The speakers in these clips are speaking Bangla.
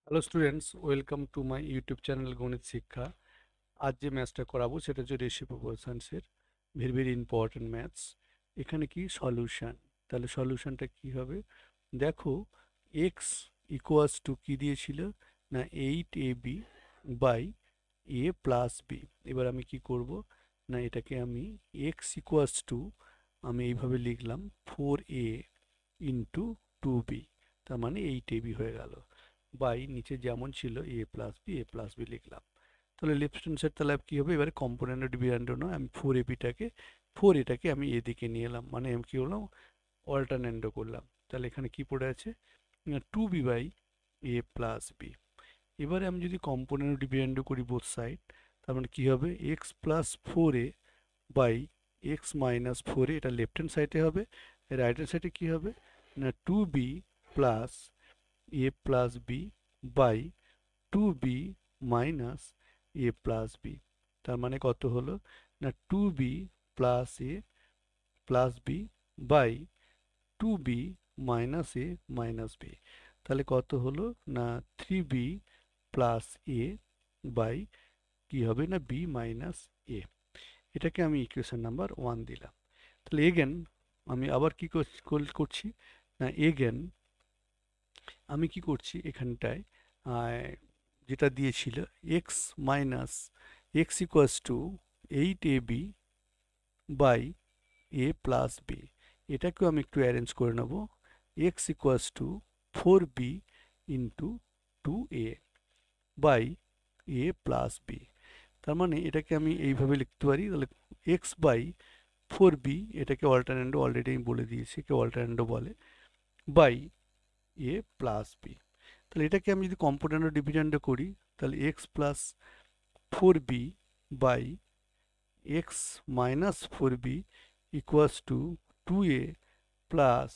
Hello students, welcome to my YouTube channel Ganit Shiksha. আজ যে ম্যাথসটা করাবো সেটা হচ্ছে রেশিও প্রপোর্শনসের ভেরি ভেরি ইম্পর্টেন্ট ম্যাথস। এখানে কি সলিউশন, তাহলে সলিউশনটা কি হবে দেখো। এক্স ইকুয়ালস টু কি দিয়েছিল না 8ab by A plus B. এবার আমি কি করব না এটাকে আমি এক্স ইকুয়ালস টু আমি এইভাবে লিখলাম 4a ইন্টু 2b, তার মানে 8ab হয়ে গেল, বাই নিচে যেমন ছিল এ প্লাস বি লিখলাম। তাহলে লেফট হ্যান্ড সাইড তাহলে কি হবে, এবারে কম্পোনেন্ট ডিভিডেন্ড নয়, আমি ফোর এটাকে আমি এদিকে নিয়ে এলাম, মানে আমি কি হলাম অল্টারনেন্ডও করলাম। তাহলে এখানে কি পড়ে আছে 2b by A plus B. এবারে আমি যদি কম্পোনেন্ট ডিভিডেন্ড করি বোথ সাইড, তার মানে কি হবে x plus four A by x minus four a, এটা লেফট হ্যান্ড সাইডে হবে। রাইট হ্যান্ড সাইডে কি হবে না 2b plus A plus B by 2b minus A plus B. তার মানে কত হলো না 2b plus A plus B by 2b minus A minus B. তাহলে কত হলো না 3b প্লাস এ বাই কি হবে না বি মাইনাস এ। এটাকে আমি ইকুয়েশন নাম্বার 1 দিলাম। তাহলে এগেন আমি আবার কি করছি না এগেন আমি কি করছি এখানটায় যেটা দিয়েছিল X minus X equals to 8ab by A plus B, এটাকেও আমি একটু অ্যারেঞ্জ করে নেব। X equals to 4b into 2a by A plus B. তার মানে এটাকে আমি এইভাবে লিখতে পারি, তাহলে এক্স বাই 4b, এটাকে অল্টারনেন্ডো অলরেডি আমি বলে দিয়েছি, কেউ অল্টারনেন্ডো বলে, বাই এ প্লাস বি। তাহলে এটাকে আমি যদি কম্পোনেন্ট ডিভিডেন্ডও করি, তাহলে X plus four B by x minus four B equals to 2a plus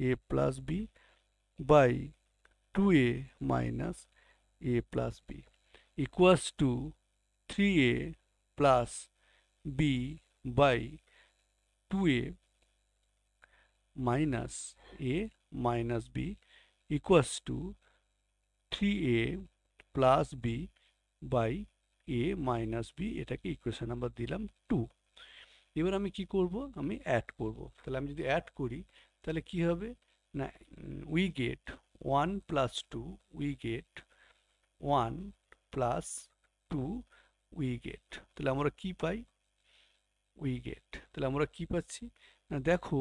A plus B by 2a minus A plus B equals to 3a plus B by 2a minus A minus B equals to 3a plus B by A minus B. এটাকে ইকুয়েশন নাম্বার দিলাম 2। এবার আমি কি করব, আমি অ্যাড করব। তাহলে আমি যদি অ্যাড করি তাহলে কি হবে না we get 1 plus 2, we get 1 plus 2, we get, তাহলে আমরা কি পাই উই গেট। তাহলে আমরা কি পাচ্ছি না দেখো,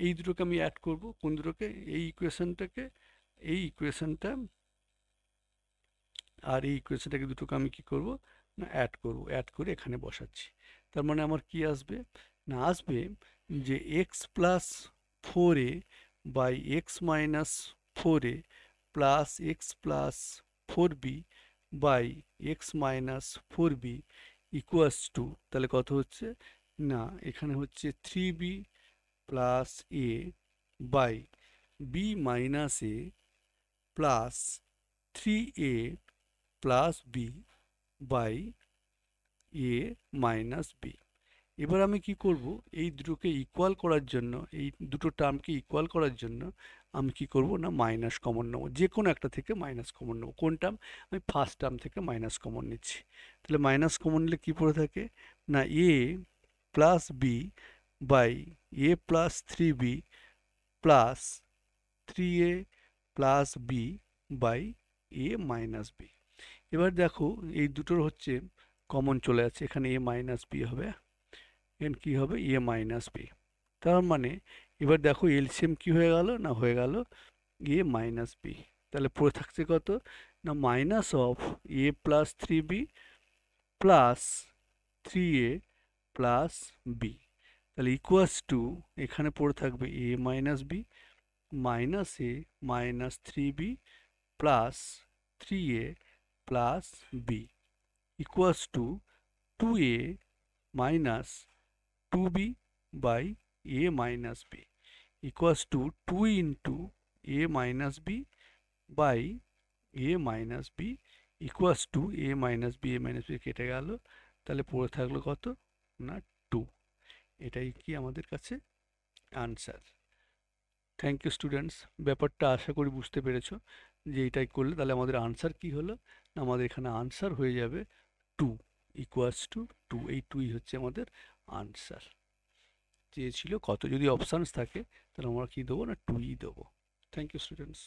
এই দুটোকে আমি অ্যাড করব, কোন দুটোকে, এই ইকুয়েশনটাকে, এই ইকুয়েশনটা আর এই ইকুয়েশনটাকে, দুটোকে আমি কি করব না অ্যাড করব, অ্যাড করে এখানে বসাচ্ছি। তার মানে আমার কি আসবে না আসবে যে X plus four A by x minus four A plus X plus four B by x minus four B equals to, তাহলে কত হচ্ছে না এখানে হচ্ছে 3b plus A by B minus A plus 3a plus B by A minus B. এবার আমি কি করব, এই দুটোকে ইকুয়াল করার জন্য, এই দুটো টার্মকে ইকুয়াল করার জন্য আমি কি করব না মাইনাস কমন নেব, যে কোনো একটা থেকে মাইনাস কমন নেব। কোন টার্ম, আমি ফার্স্ট টার্ম থেকে মাইনাস কমন নিচ্ছি। তাহলে মাইনাস কমন নিলে কি পড়ে থাকে না a plus B by A plus three b plus 3a plus B by A minus B. এবার দেখো এই দুটোর হচ্ছে কমন চলে যাচ্ছে, এখানে এ মাইনাস বি হবে, এখানে কি হবে এ মাইনাস বি। তার মানে এবার দেখো এলসিএম কি হয়ে গেল না হয়ে গেল এ মাইনাস বি। তাহলে পড়ে থাকছে কত না minus of a plus three b plus three a plus b. তাহলে ইকুয়ালস টু এখানে পড়ে থাকবে a minus b minus A minus three b plus three a plus B equals to two a minus two b by A minus B equals to two into a minus b by A minus B equals to a minus b, a minus b কেটে গেল, তাহলে পড়ে থাকলো কত না 2। এটাই কি আমাদের কাছে আনসার। থ্যাংক ইউ স্টুডেন্টস, ব্যাপারটা আশা করি বুঝতে পেরেছো। যে এটাই করলে তাহলে আমাদের আনসার কি হলো, না আমাদের এখানে আনসার হয়ে যাবে 2 ইকুয়ালস টু 2। এই 2ই হচ্ছে আমাদের আনসার। চেয়েছিল কত, যদি অপশানস থাকে তাহলে আমরা কি দেবো, না 2ই দেবো। Thank you students.